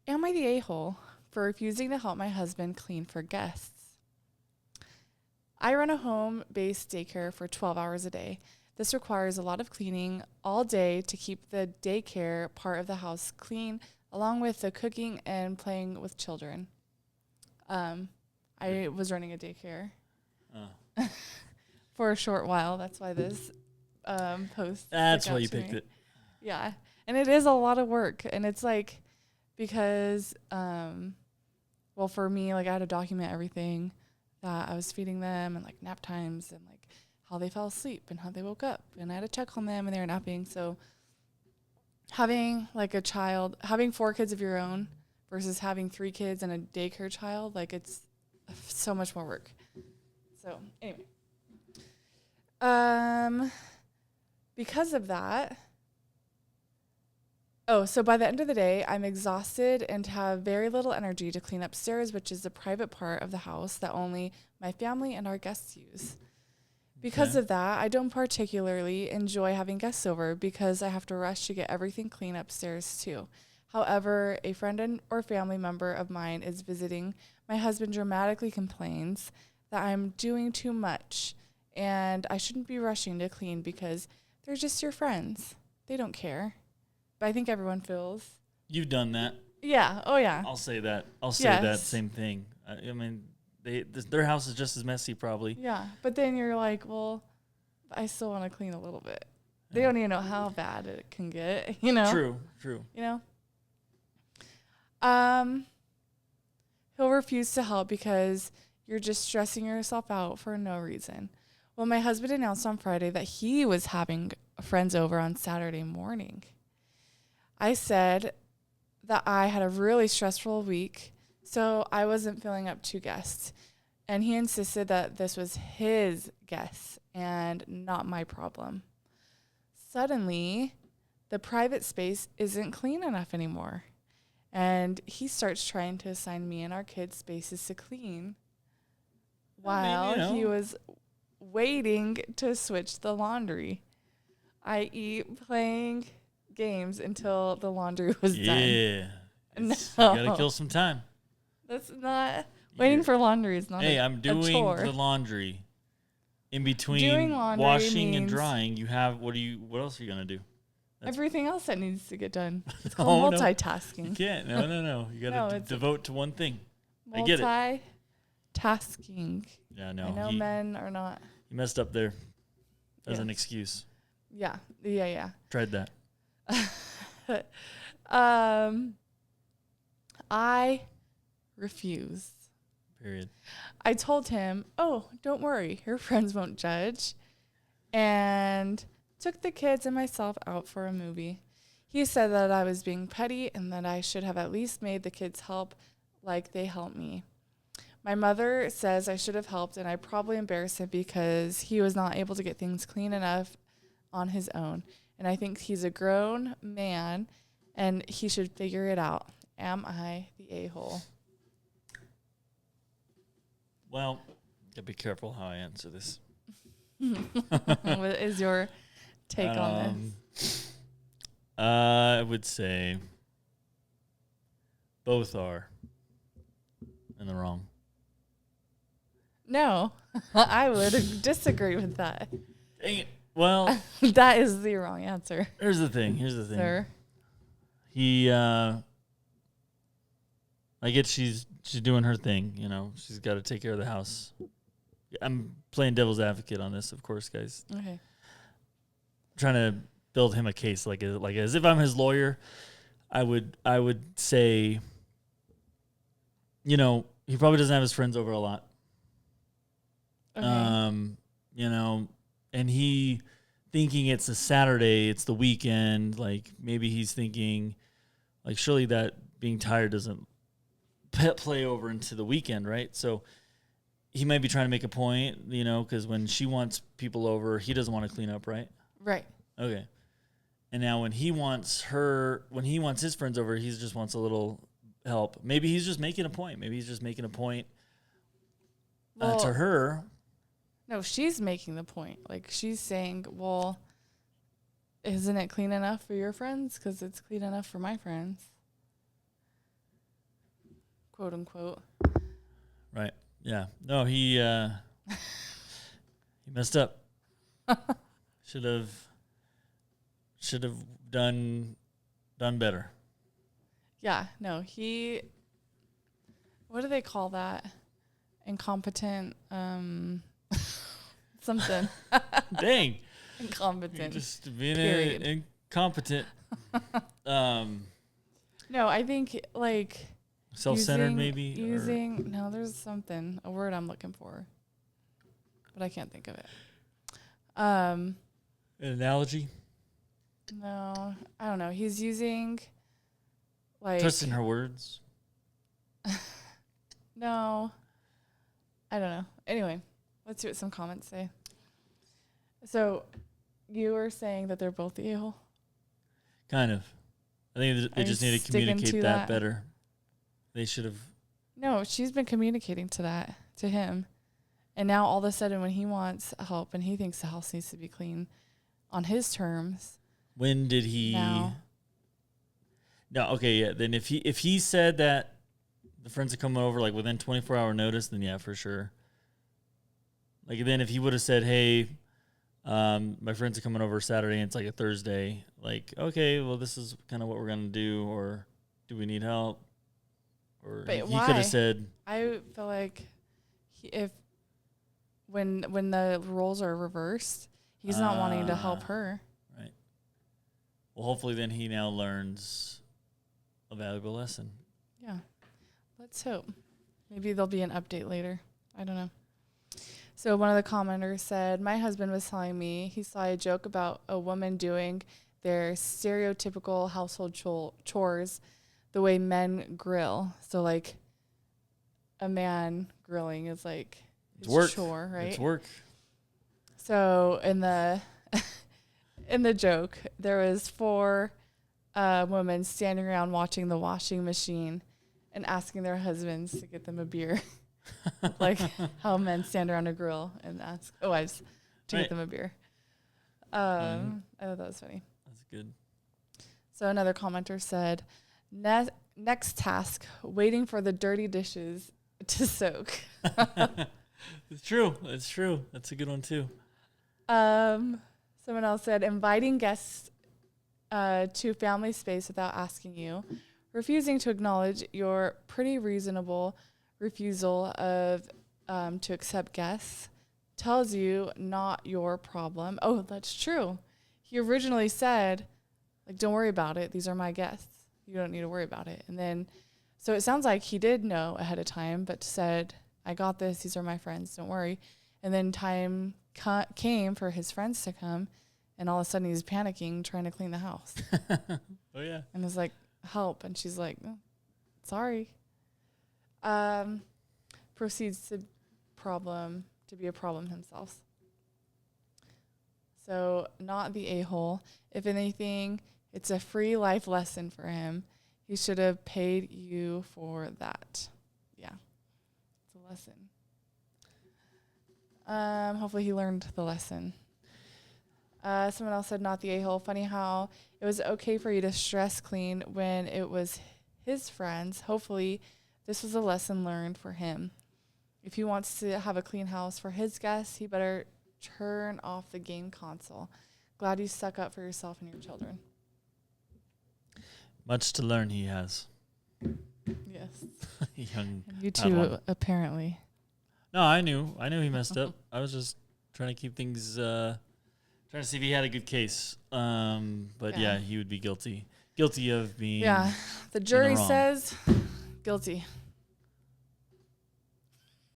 Am I the a-hole for refusing to help my husband clean for guests? I run a home-based daycare for 12 hours a day. This requires a lot of cleaning all day to keep the daycare part of the house clean, along with the cooking and playing with children. I was running a daycare for a short while. That's why this post. That's why you picked it. Yeah. And it is a lot of work. And it's like, because, well, for me, like I had to document everything that I was feeding them and like nap times and like how they fell asleep and how they woke up. And I had to check on them when they were napping. So having like a child, having 4 kids of your own versus having 3 kids and a daycare child, like it's so much more work. So anyway, because of that, so by the end of the day, I'm exhausted and have very little energy to clean upstairs, which is the private part of the house that only my family and our guests use. Because of that, I don't particularly enjoy having guests over because I have to rush to get everything clean upstairs too. However, a friend or family member of mine is visiting. My husband dramatically complains that I'm doing too much and I shouldn't be rushing to clean because they're just your friends. They don't care. But I think everyone feels. You've done that. Yeah. Oh, yeah. I'll say that. I'll say that same thing. I mean, their house is just as messy probably. Yeah. But then you're like, well, I still want to clean a little bit. They don't even know how bad it can get, you know? True. You know? He'll refuse to help because you're just stressing yourself out for no reason. Well, my husband announced on Friday that he was having friends over on Saturday morning. I said that I had a really stressful week, so I wasn't filling up 2 guests. And he insisted that this was his guests and not my problem. Suddenly, the private space isn't clean enough anymore. And he starts trying to assign me and our kids spaces to clean while he was waiting to switch the laundry, i.e. playing games until the laundry was done. Yeah. You gotta kill some time. That's not waiting for laundry is not I'm doing the laundry. In between washing and drying, you have what else are you gonna do? Everything else that needs to get done. It's called multitasking. No. You can't. No. You gotta devote to one thing. I get it. Multitasking. Yeah, no. I know men are not. You messed up there. As an excuse. Yeah. Tried that. I refuse. Period. I told him, don't worry, your friends won't judge. And took the kids and myself out for a movie. He said that I was being petty and that I should have at least made the kids help like they helped me. My mother says I should have helped, and I probably embarrassed him because he was not able to get things clean enough on his own. And I think he's a grown man, and he should figure it out. Am I the a-hole? Well, gotta be careful how I answer this. What is your take on this? I would say both are in the wrong. No, I would disagree with that. Dang it. Well, that is the wrong answer. Here's the thing. Sir. He, I get she's doing her thing. You know, she's got to take care of the house. I'm playing devil's advocate on this, of course, guys. Okay. Trying to build him a case, like as if I'm his lawyer. I would say, you know, he probably doesn't have his friends over a lot. Okay. You know, and he thinking it's a Saturday, it's the weekend. Like maybe he's thinking, like surely that being tired doesn't play over into the weekend, right? So he might be trying to make a point, you know, because when she wants people over, he doesn't want to clean up, right? Right. Okay. And now when he wants his friends over, he just wants a little help. Maybe he's just making a point. To her. No, she's making the point. Like she's saying, well, isn't it clean enough for your friends? Because it's clean enough for my friends. quote unquote. Right. Yeah. No, he messed up. Should have done better. Yeah, no, what do they call that? Incompetent, something. Dang. Incompetent. Just being period. incompetent. No, I think like Self-centered maybe? No, there's a word I'm looking for, but I can't think of it. An analogy? No, I don't know. He's using like Twisting her words? No, I don't know. Anyway, let's see what some comments say. So, you were saying that they're both the a-hole? Kind of. I think they just need to communicate that better. They should have. No, she's been communicating to him. And now all of a sudden when he wants help and he thinks the house needs to be clean on his terms. When did he? Now. No, okay, yeah. Then if he said that the friends are coming over like within 24-hour notice, then yeah, for sure. Like then if he would have said, "Hey, my friends are coming over Saturday and it's like a Thursday," like, okay, well this is kind of what we're gonna do, or do we need help? Or but he could have said. I feel like when the roles are reversed, he's not wanting to help her. Right. Well, hopefully then he now learns a valuable lesson. Yeah. Let's hope. Maybe there'll be an update later. I don't know. So one of the commenters said, my husband was telling me he saw a joke about a woman doing their stereotypical household chores the way men grill. So like a man grilling is like it's work. Chore, right? It's work. So in the joke, there was 4 women standing around watching the washing machine and asking their husbands to get them a beer. Like how men stand around a grill and ask wives to get them a beer. I thought that was funny. That's good. So another commenter said, next task, waiting for the dirty dishes to soak. It's true. It's true. That's a good one too. Someone else said, inviting guests to family space without asking you, refusing to acknowledge your pretty reasonable refusal of to accept guests, tells you not your problem. Oh, that's true. He originally said, like, don't worry about it. These are my guests. You don't need to worry about it. And then, so it sounds like he did know ahead of time, but said, I got this. These are my friends. Don't worry. And then time came for his friends to come, and all of a sudden he's panicking, trying to clean the house. Oh, yeah. And is like, help. And she's like, oh, sorry. Proceeds to be a problem himself. So not the a-hole. If anything, it's a free life lesson for him. He should have paid you for that. Yeah. It's a lesson. Hopefully he learned the lesson. Someone else said not the a-hole. Funny how it was okay for you to stress clean when it was his friends. Hopefully this was a lesson learned for him. If he wants to have a clean house for his guests, he better turn off the game console. Glad you stuck up for yourself and your children. Much to learn he has. Yes. Young. And you too, apparently. No, I knew he messed up. I was just trying to keep things, trying to see if he had a good case. But yeah, he would be guilty. Guilty of being. Yeah. The jury says guilty.